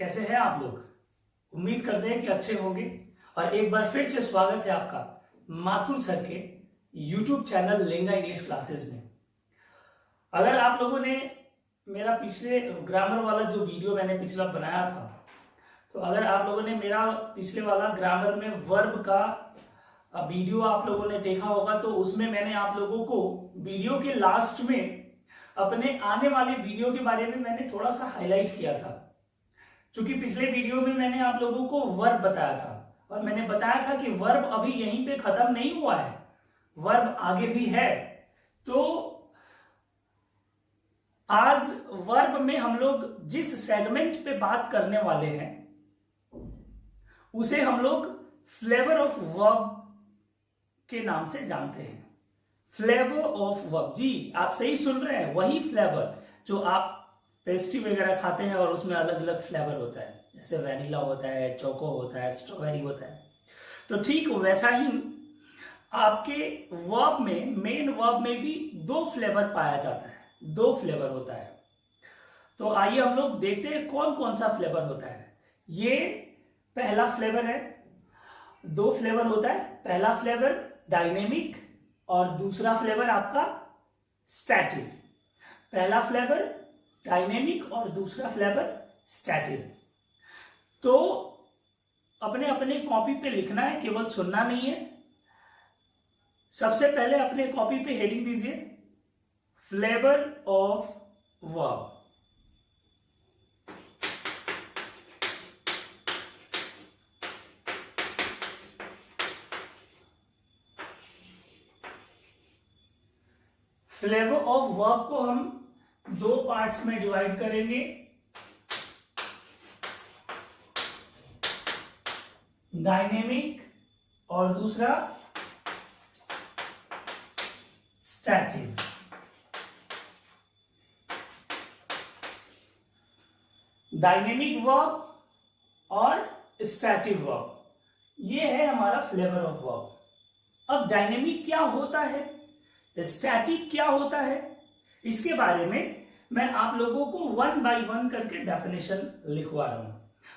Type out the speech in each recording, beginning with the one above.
कैसे हैं आप लोग। उम्मीद करते हैं कि अच्छे होंगे और एक बार फिर से स्वागत है आपका माथुर सर के YouTube चैनल लेंगा इंग्लिश क्लासेस में। अगर आप लोगों ने मेरा पिछले ग्रामर वाला जो वीडियो मैंने पिछला बनाया था, तो अगर आप लोगों ने मेरा पिछले वाला ग्रामर में वर्ब का वीडियो आप लोगों ने देखा होगा, तो उसमें मैंने आप लोगों को वीडियो के लास्ट में अपने आने वाले वीडियो के बारे में मैंने थोड़ा सा हाईलाइट किया था। क्योंकि पिछले वीडियो में मैंने आप लोगों को वर्ब बताया था और मैंने बताया था कि वर्ब अभी यहीं पे खत्म नहीं हुआ है, वर्ब आगे भी है। तो आज वर्ब में हम लोग जिस सेगमेंट पे बात करने वाले हैं उसे हम लोग फ्लेवर ऑफ वर्ब के नाम से जानते हैं। फ्लेवर ऑफ वर्ब, जी आप सही सुन रहे हैं, वही फ्लेवर जो आप पेस्ट्री वगैरह खाते हैं और उसमें अलग अलग फ्लेवर होता है, जैसे वैनिला होता है, चोको होता है, स्ट्रॉबेरी होता है। तो ठीक वैसा ही आपके वर्ब में, मेन वर्ब में भी दो फ्लेवर पाया जाता है, दो फ्लेवर होता है। तो आइए हम लोग देखते हैं कौन कौन सा फ्लेवर होता है। ये पहला फ्लेवर है, दो फ्लेवर होता है। पहला फ्लेवर डायनेमिक और दूसरा फ्लेवर आपका स्टैटिक। पहला फ्लेवर डायनेमिक और दूसरा फ्लेवर स्टैटिक। तो अपने अपने कॉपी पे लिखना है, केवल सुनना नहीं है। सबसे पहले अपने कॉपी पे हेडिंग दीजिए flavour of verb. Flavour of verb को हम दो पार्ट्स में डिवाइड करेंगे, डायनेमिक और दूसरा स्टैटिक। डायनेमिक वर्ब और स्टैटिक वर्ब, ये है हमारा फ्लेवर ऑफ वर्ब। अब डायनेमिक क्या होता है, स्टैटिक क्या होता है, इसके बारे में मैं आप लोगों को वन बाय वन करके डेफिनेशन लिखवा रहा हूं।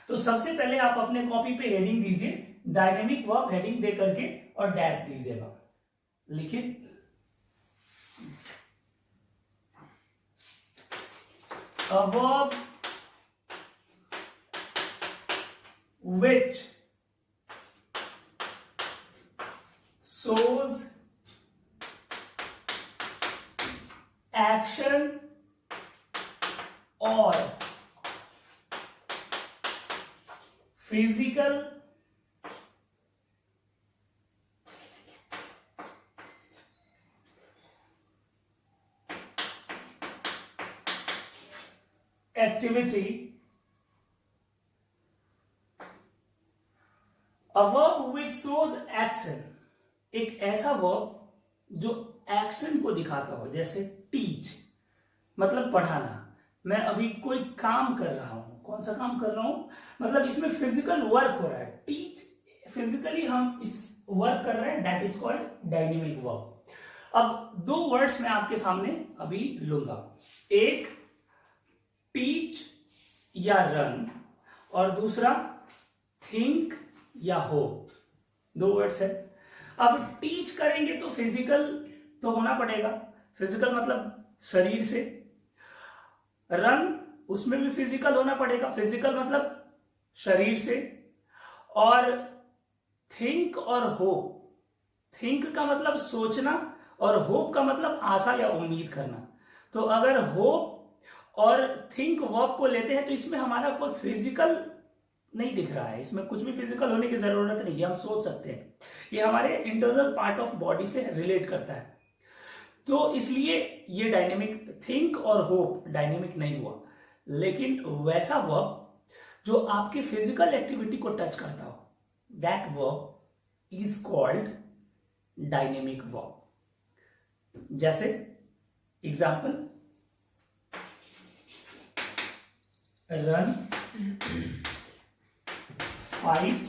तो सबसे पहले आप अपने कॉपी पे हेडिंग दीजिए, डायनेमिक वर्ब हेडिंग दे करके और डैश दीजिएगा। लिखिए a verb which shows action or physical activity, a verb which shows action, एक ऐसा वर्ब जो एक्शन को दिखाता हो, जैसे टीच मतलब पढ़ाना। मैं अभी कोई काम कर रहा हूं, कौन सा काम कर रहा हूं, मतलब इसमें फिजिकल वर्क हो रहा है। टीच फिजिकली हम इस वर्क कर रहे हैं, that is called dynamic verb. अब दो वर्ड्स मैं आपके सामने अभी लूंगा, एक टीच या रन और दूसरा थिंक या होप। दो वर्ड्स है। अब टीच करेंगे तो फिजिकल तो होना पड़ेगा, फिजिकल मतलब शरीर से। रन उसमें भी फिजिकल होना पड़ेगा, फिजिकल मतलब शरीर से। और थिंक और होप, थिंक का मतलब सोचना और होप का मतलब आशा या उम्मीद करना। तो अगर होप और थिंक वर्ब को लेते हैं तो इसमें हमारा कोई फिजिकल नहीं दिख रहा है, इसमें कुछ भी फिजिकल होने की जरूरत नहीं है, हम सोच सकते हैं। ये हमारे इंटरनल पार्ट ऑफ बॉडी से रिलेट करता है। तो इसलिए ये डायनेमिक, थिंक और होप डायनेमिक नहीं हुआ। लेकिन वैसा वर्ब जो आपके फिजिकल एक्टिविटी को टच करता हो, that verb is called dynamic verb. जैसे एग्जाम्पल, रन, फाइट,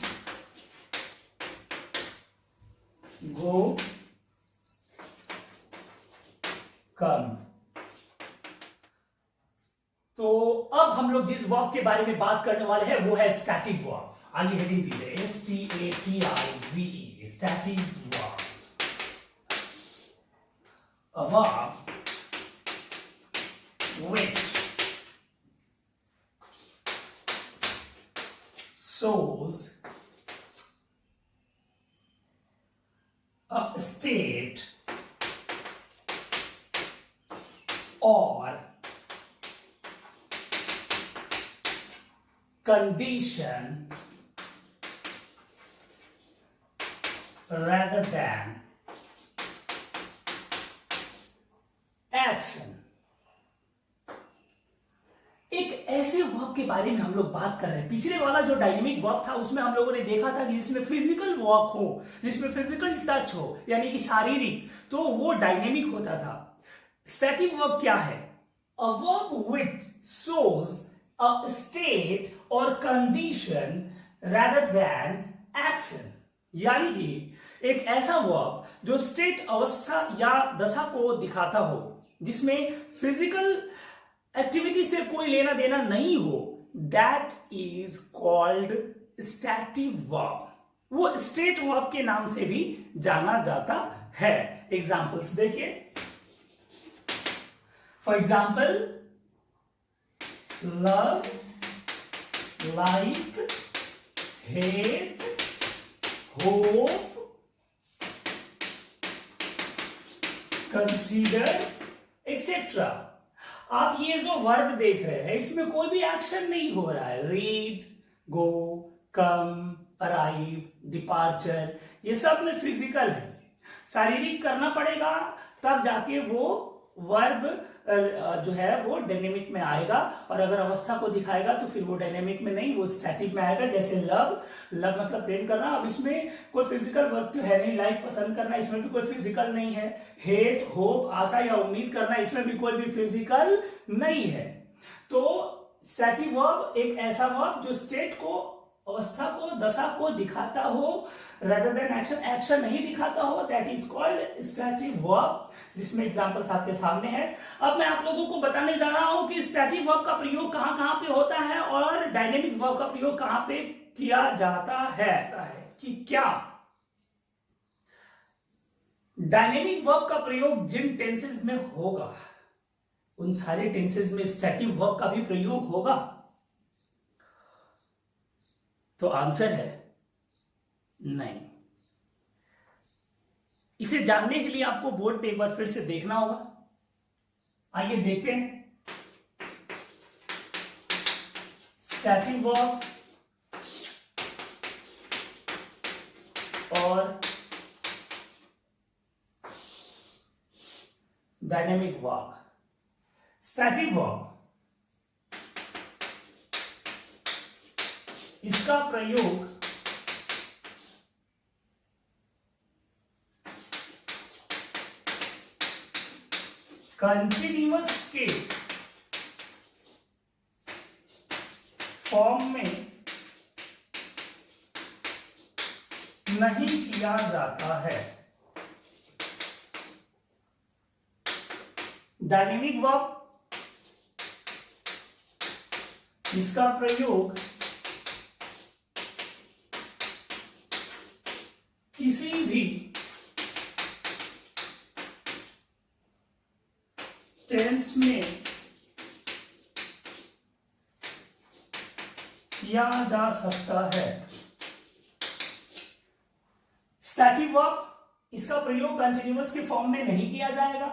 गो, कम। तो अब हम लोग जिस वर्ब के बारे में बात करने वाले हैं वो है स्टैटिक वर्ब। आगे हेडिंग दीजिए STATIVE, static verb. A verb which shows a state or condition rather than action। एक ऐसे वर्ब के बारे में हम लोग बात कर रहे हैं। पिछले वाला जो डायनेमिक वर्ब था उसमें हम लोगों ने देखा था कि जिसमें फिजिकल वर्क हो, जिसमें फिजिकल टच हो, यानी कि शारीरिक, तो वो डायनेमिक होता था। स्टैटिक वर्ब क्या है? A verb which shows a state और कंडीशन rather than action, यानी कि एक ऐसा वर्ब जो स्टेट अवस्था या दशा को दिखाता हो, जिसमें फिजिकल एक्टिविटी से कोई लेना देना नहीं हो, that is called static verb. वो स्टेट वर्ब के नाम से भी जाना जाता है। एग्जाम्पल्स देखिए। For example, love, like, hate, hope, consider etcetera. आप ये जो वर्ब देख रहे हैं इसमें कोई भी एक्शन नहीं हो रहा है। रीड, गो, कम, अराइव, डिपार्चर, ये सब में फिजिकल है, शारीरिक करना पड़ेगा, तब जाके वो वर्ब जो है वो डायनेमिक में आएगा। और अगर अवस्था को दिखाएगा तो फिर वो डायनेमिक में नहीं, वो स्टैटिक में आएगा। जैसे लव, लव मतलब प्रेम करना, अब इसमें कोई फिजिकल वर्ब तो है नहीं। लाइक, पसंद करना, इसमें भी कोई फिजिकल नहीं है। हेट, होप, आशा या उम्मीद करना, इसमें भी कोई भी फिजिकल नहीं है। तो स्टैटिक वर्ब एक ऐसा वर्ब जो स्टेट को, अवस्था को, दशा को दिखाता हो rather than action, एक्शन नहीं दिखाता हो, that is called static verb, जिसमें एग्जांपल्स आपके सामने है। अब मैं आप लोगों को बताने जा रहा हूं कि स्टैटिक वर्ब का प्रयोग कहां कहां पे होता है और डायनेमिक वर्ब का प्रयोग कहां पे किया जाता है। कि क्या डायनेमिक वर्ब का प्रयोग जिन टेंसेस में होगा उन सारे टेंसेस में स्टैटिक वर्ब का भी प्रयोग होगा? तो आंसर है नहीं। इसे जानने के लिए आपको बोर्ड पे एक बार फिर से देखना होगा। आइए देखते हैं। स्टैटिक वर्ब और डायनेमिक वर्ब। स्टैटिक वर्ब, इसका प्रयोग कंटिन्यूअस के फॉर्म में नहीं किया जाता है। डायनेमिक वर्ब, इसका प्रयोग किसी भी टेंस में किया जा सकता है। स्टैटिक वर्ब, इसका प्रयोग कंटिन्यूअस के फॉर्म में नहीं किया जाएगा।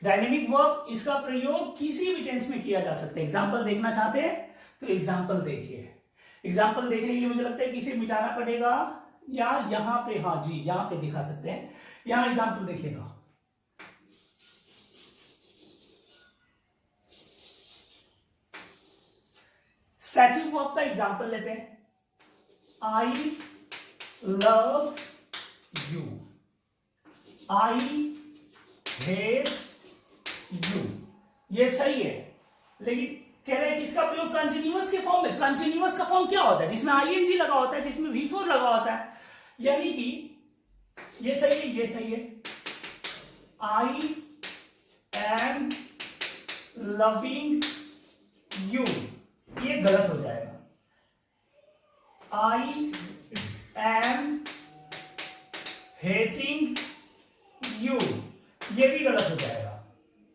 डायनेमिक वर्ब, इसका प्रयोग किसी भी टेंस में किया जा सकता है। एग्जाम्पल देखना चाहते हैं तो एग्जाम्पल देखिए। एग्जाम्पल देखने के लिए मुझे लगता है कि इसे मिटाना पड़ेगा, या यहां पे, हाँ जी यहां पे दिखा सकते हैं। यहां एग्जाम्पल देखिएगा। स्टैटिक वर्ब का एग्जाम्पल लेते हैं। I love you, I hate you, ये सही है, लेकिन कह रहे हैं कि इसका प्रयोग कंटिन्यूअस के फॉर्म में। कंटिन्यूअस का फॉर्म क्या होता है? जिसमें आईएनजी लगा होता है, जिसमें V4 लगा होता है, यानी कि ये सही है, ये सही है। आई एम लविंग यू, ये गलत हो जाएगा। आई एम हेटिंग यू, ये भी गलत हो जाएगा।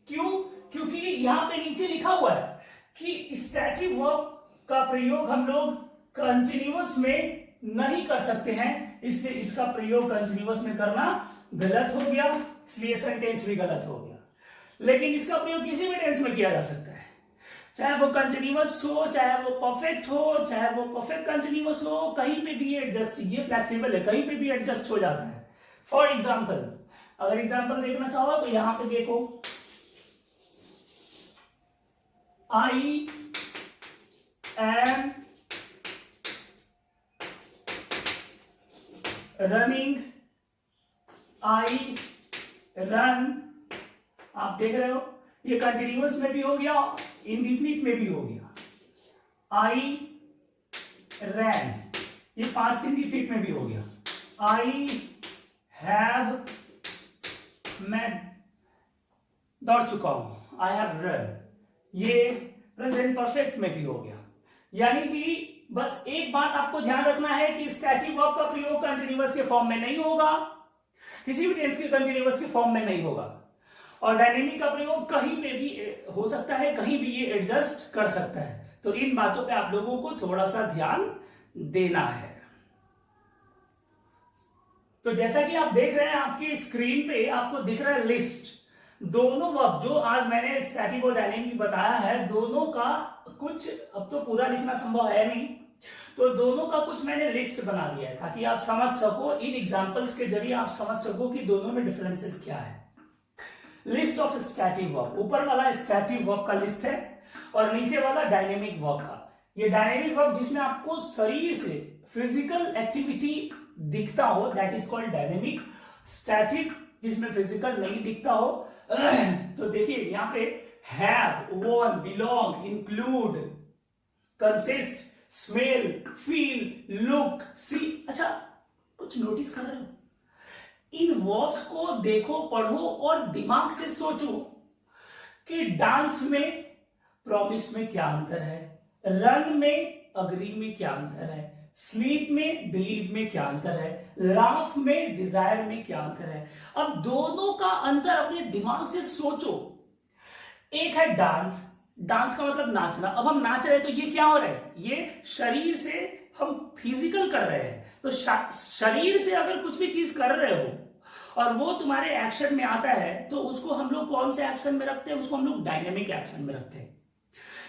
क्यों? क्योंकि यहां पे नीचे लिखा हुआ है कि स्टैटिक वर्ब का प्रयोग हम लोग कंटिन्यूअस में नहीं कर सकते हैं, इसलिए इसका प्रयोग कंटिन्यूअस में करना गलत हो गया, इसलिए सेंटेंस भी गलत हो गया। लेकिन इसका प्रयोग किसी भी टेंस में किया जा सकता है, चाहे वो कंटिन्यूअस हो, चाहे वो परफेक्ट हो, चाहे वो परफेक्ट कंटिन्यूअस हो, कहीं पे भी एडजस्ट, ये फ्लेक्सिबल है, कहीं पे भी एडजस्ट हो जाता है। फॉर एग्जाम्पल, अगर एग्जाम्पल देखना चाहो तो यहां पे देखो, I am running, I run, आप देख रहे हो ये कंटिन्यूअस में भी हो गया, इंडिफिनिट में भी हो गया। आई रैन, ये पास्ट इंडिफिनिट में भी हो गया। आई हैव, मैं दौड़ चुका हूं, आई हैव रन, ये प्रेजेंट परफेक्ट में भी हो गया। यानी कि बस एक बात आपको ध्यान रखना है कि स्टैटिक वर्ब का प्रयोग कंटिन्यूअस के फॉर्म में नहीं होगा, किसी भी टेंस के कंटिन्यूअस के फॉर्म में नहीं होगा, और डायनेमिक का प्रयोग कहीं पे भी हो सकता है, कहीं भी ये एडजस्ट कर सकता है। तो इन बातों पे आप लोगों को थोड़ा सा ध्यान देना है। तो जैसा कि आप देख रहे हैं आपकी स्क्रीन पे आपको दिख रहा है लिस्ट, दोनों वर्ब जो आज मैंने स्टैटिक और डायनेमिक बताया है, दोनों का कुछ, अब तो पूरा लिखना संभव है नहीं, तो दोनों का कुछ मैंने लिस्ट बना दिया है ताकि आप समझ सको, इन एग्जांपल्स के जरिए आप समझ सको कि दोनों में डिफरेंसेस क्या है। लिस्ट ऑफ स्टैटिक वर्ब, ऊपर वाला स्टैटिक वर्ब का लिस्ट है और नीचे वाला डायनेमिक वर्ब का। ये डायनेमिक वर्ब जिसमें आपको शरीर से फिजिकल एक्टिविटी दिखता हो, that is called dynamic. Static जिसमें फिजिकल नहीं दिखता हो, तो देखिए यहां पे have, own, belong, include, consist, smell, feel, look, see. अच्छा, कुछ नोटिस कर रहे हो? इन वर्ब्स को देखो, पढ़ो और दिमाग से सोचो कि डांस में प्रॉमिस में क्या अंतर है, रन में अग्री में क्या अंतर है, स्लीप में बिलीव में क्या अंतर है, लाफ में डिजायर में क्या अंतर है। अब दोनों का अंतर अपने दिमाग से सोचो। एक है डांस, डांस का मतलब नाचना। अब हम नाच रहे हैं तो ये क्या हो रहा है, ये शरीर से हम फिजिकल कर रहे हैं। तो शरीर से अगर कुछ भी चीज कर रहे हो और वो तुम्हारे एक्शन में आता है तो उसको हम लोग कौन से एक्शन में रखते हैं, उसको हम लोग डायनेमिक एक्शन में रखते हैं।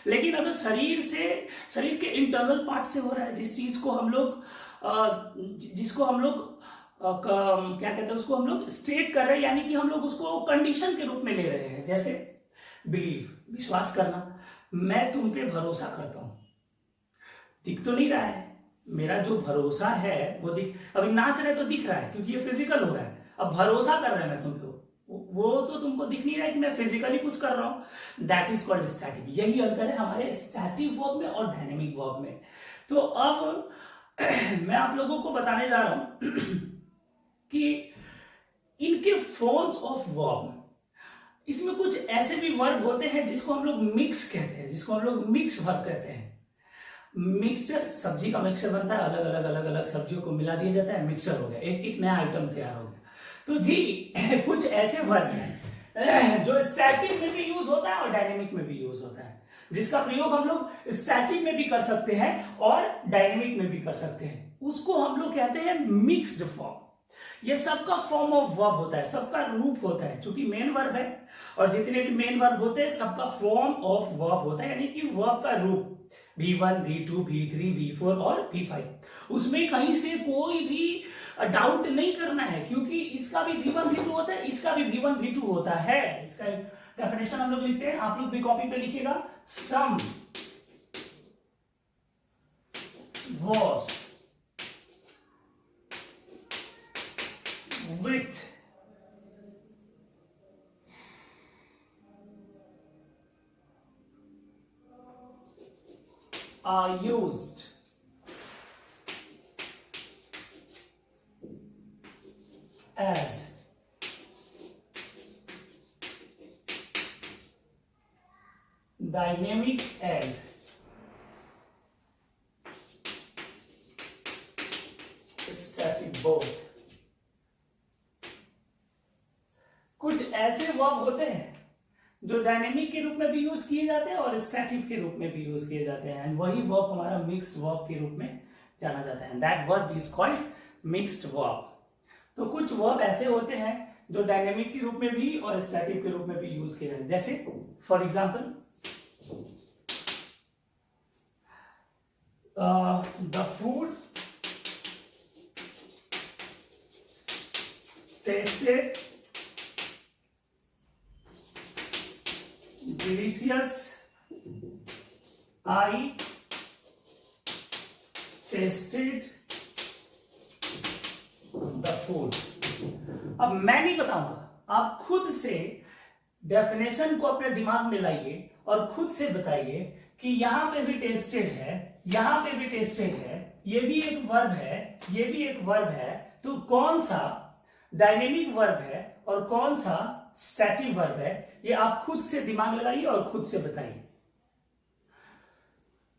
लेकिन अगर शरीर से, शरीर के इंटरनल पार्ट से हो रहा है, जिस चीज को हम लोग जिसको हम लोग क्या कहते हैं, उसको हम लोग स्टेट कर रहे हैं, यानी कि हम लोग उसको कंडीशन के रूप में ले रहे हैं। जैसे बिलीव, विश्वास करना, मैं तुम पे भरोसा करता हूं, दिख तो नहीं रहा है, मेरा जो भरोसा है वो दिख, अभी नाच रहे तो दिख रहा है क्योंकि ये फिजिकल हो रहा है। अब भरोसा कर रहे हैं मैं तुम पे, वो तो तुमको दिख नहीं रहा है कि मैं फिजिकली कुछ कर रहा हूं, दैट इज कॉल्ड स्टैटिक। यही अंतर है हमारे स्टैटिक वर्ब में और डायनेमिक वर्ब में। तो अब मैं आप लोगों को बताने जा रहा हूं कि इनके फॉर्म्स ऑफ वर्ब, इसमें कुछ ऐसे भी वर्ब होते हैं जिसको हम लोग मिक्स कहते हैं, जिसको हम लोग मिक्स वर्ब कहते हैं। मिक्सचर, सब्जी का मिक्सचर बनता है, अलग अलग सब्जियों को मिला दिया जाता है, मिक्सचर हो गया, एक नया आइटम तैयार हो गया। तो जी कुछ ऐसे वर्ब हैं जो स्टैटिक में भी यूज होता है और डायनेमिक में भी यूज होता है, जिसका प्रयोग हम लोग स्टैटिक में भी कर सकते हैं और डायनेमिक में भी कर सकते हैं। उसको हम लोग कहते हैं मिक्स्ड फॉर्म। ये सबका फॉर्म ऑफ वर्ब होता है, सबका रूप होता है, क्योंकि मेन वर्ब है और जितने भी मेन वर्ब होते हैं सबका फॉर्म ऑफ वर्ब होता है, यानी कि वर्ब का रूप V1, V2, V3, V4 और V5। उसमें कहीं से कोई भी डाउट नहीं करना है, क्योंकि इसका भी V1, V2 होता है, इसका भी V1, V2 होता है। इसका डेफिनेशन हम लोग लिखते हैं, आप लोग भी कॉपी पे लिखिएगा। सम was which are used as dynamic and both. कुछ ऐसे वर्ब होते हैं जो डायनेमिक के रूप में भी यूज किए जाते हैं और स्टैटिक के रूप में भी यूज किए जाते हैं, एंड वही वर्ब हमारा मिक्स्ड वर्ब के रूप में जाना जाता है। That verb is called mixed verb. तो कुछ वर्ब ऐसे होते हैं जो डायनेमिक के रूप में भी और स्टैटिक के रूप में भी यूज किए जाते हैं। जैसे for example the food tested delicious, I tasted the food। अब मैं नहीं बताऊंगा, आप खुद से डेफिनेशन को अपने दिमाग में लाइए और खुद से बताइए कि यहां पे भी टेस्टेड है, यहां पे भी टेस्टेड है, ये भी एक वर्ब है, ये भी एक वर्ब है, तो कौन सा डायनेमिक वर्ब है और कौन सा स्टैटिक वर्ब है, ये आप खुद से दिमाग लगाइए और खुद से बताइए।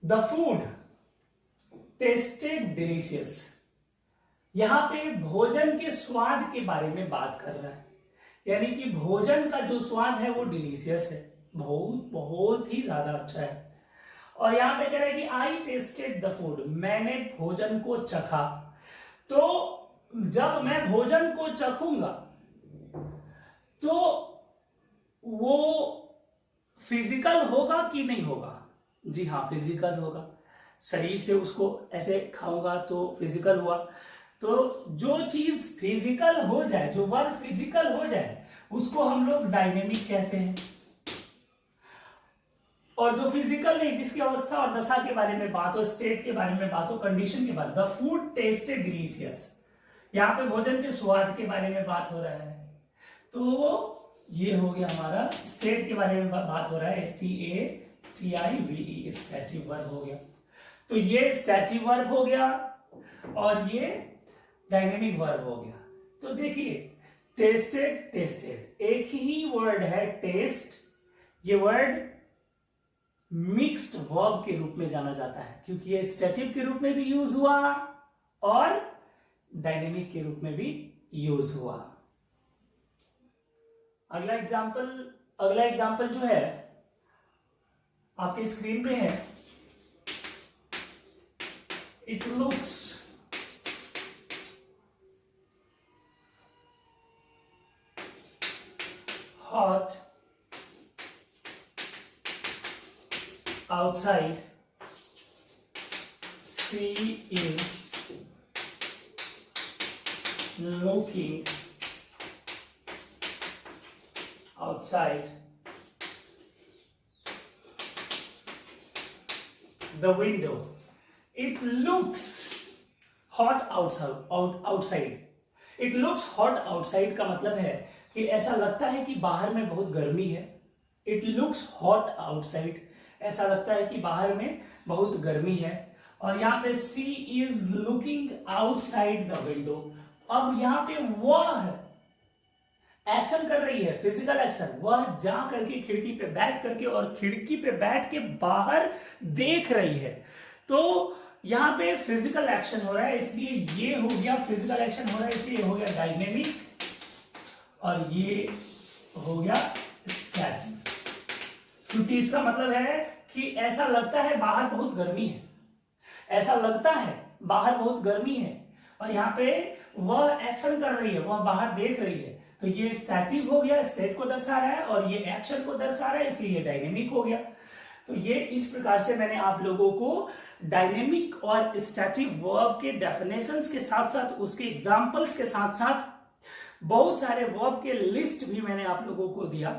द फूड टेस्टेड डिलीशियस, यहां पे भोजन के स्वाद के बारे में बात कर रहा है, यानी कि भोजन का जो स्वाद है वो डिलीशियस है, बहुत बहुत ही ज्यादा अच्छा है। और यहां पे कह रहा है कि आई टेस्टेड द फूड, मैंने भोजन को चखा। तो जब मैं भोजन को चखूंगा तो वो फिजिकल होगा कि नहीं होगा? जी हाँ, फिजिकल होगा। शरीर से उसको ऐसे खाऊंगा तो फिजिकल हुआ। तो जो चीज फिजिकल हो जाए, जो वर्ब फिजिकल हो जाए, उसको हम लोग डायनेमिक कहते हैं। और जो फिजिकल नहीं, जिसकी अवस्था और दशा के बारे में बात हो, स्टेट के बारे में बात हो, कंडीशन के बारे में, द फूड टेस्टेड डिलीशियस, यहां पे भोजन के स्वाद के बारे में बात हो रहा है। तो ये हो गया हमारा स्टेट के बारे में बात हो रहा है, STATIVE, स्टैटिक वर्ब हो गया। तो ये स्टैटिक वर्ब हो गया और ये डायनेमिक वर्ब हो गया। तो देखिए टेस्टेड, टेस्टेड एक ही वर्ड है टेस्ट, ये वर्ड मिक्स्ड वर्ब के रूप में जाना जाता है क्योंकि ये स्टैटिक के रूप में भी यूज हुआ और डायनेमिक के रूप में भी यूज हुआ। अगला एग्जाम्पल जो है आपके स्क्रीन पे है। It looks hot outside, she is looking outside the window. It looks hot outside. It looks hot outside का मतलब है कि ऐसा लगता है कि बाहर में बहुत गर्मी है। It looks hot outside, ऐसा लगता है कि बाहर में बहुत गर्मी है। और यहाँ पे she is looking outside the window, अब यहाँ पे वह एक्शन कर रही है, फिजिकल एक्शन, वह जा करके खिड़की पे बैठ करके और खिड़की पे बैठ के बाहर देख रही है। तो यहाँ पे फिजिकल एक्शन हो रहा है, इसलिए ये हो गया फिजिकल एक्शन हो रहा है, इसलिए हो गया डायनेमिक और ये हो गया स्टैटिक। क्योंकि इसका मतलब है कि ऐसा लगता है बाहर बहुत गर्मी है, ऐसा लगता है बाहर बहुत गर्मी है, और यहाँ पे वह एक्शन कर रही है, वह बाहर देख रही है। तो ये स्टैटिक हो गया, स्टेट को दर्शा रहा है, और ये एक्शन को दर्शा रहा है, इसलिए ये डायनेमिक हो गया। तो ये इस प्रकार से मैंने आप लोगों को डायनेमिक और स्टैटिक वर्ब के डेफिनेशंस के साथ साथ उसके एग्जांपल्स के साथ साथ बहुत सारे वर्ब के लिस्ट भी मैंने आप लोगों को दिया।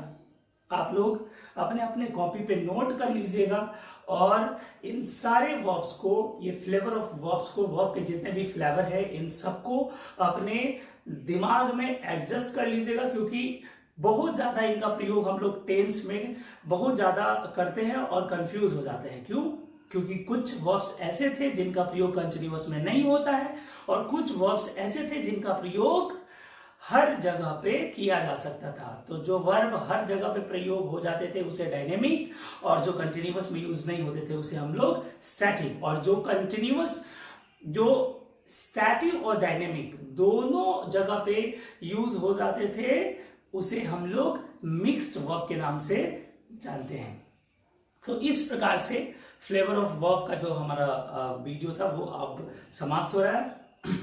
आप लोग अपने अपने कॉपी पे नोट कर लीजिएगा और इन सारे वर्ब्स को, ये फ्लेवर ऑफ वर्ब्स को, वर्ब के जितने भी फ्लेवर है, इन सबको अपने दिमाग में एडजस्ट कर लीजिएगा, क्योंकि बहुत ज्यादा इनका प्रयोग हम लोग टेंस में बहुत ज्यादा करते हैं और कंफ्यूज हो जाते हैं। क्यों? क्योंकि कुछ वर्ब्स ऐसे थे जिनका प्रयोग कंटिन्यूअस में नहीं होता है, और कुछ वर्ब्स ऐसे थे जिनका प्रयोग हर जगह पे किया जा सकता था। तो जो वर्ब हर जगह पे प्रयोग हो जाते थे उसे डायनेमिक, और जो कंटिन्यूअस में यूज नहीं होते थे उसे हम लोग स्टैटिक, और जो कंटिन्यूअस, जो स्टैटिक और डायनेमिक दोनों जगह पे यूज हो जाते थे, उसे हम लोग मिक्स्ड वर्ब के नाम से जानते हैं। तो इस प्रकार से फ्लेवर ऑफ वर्ब का जो हमारा वीडियो था वो अब समाप्त हो रहा है।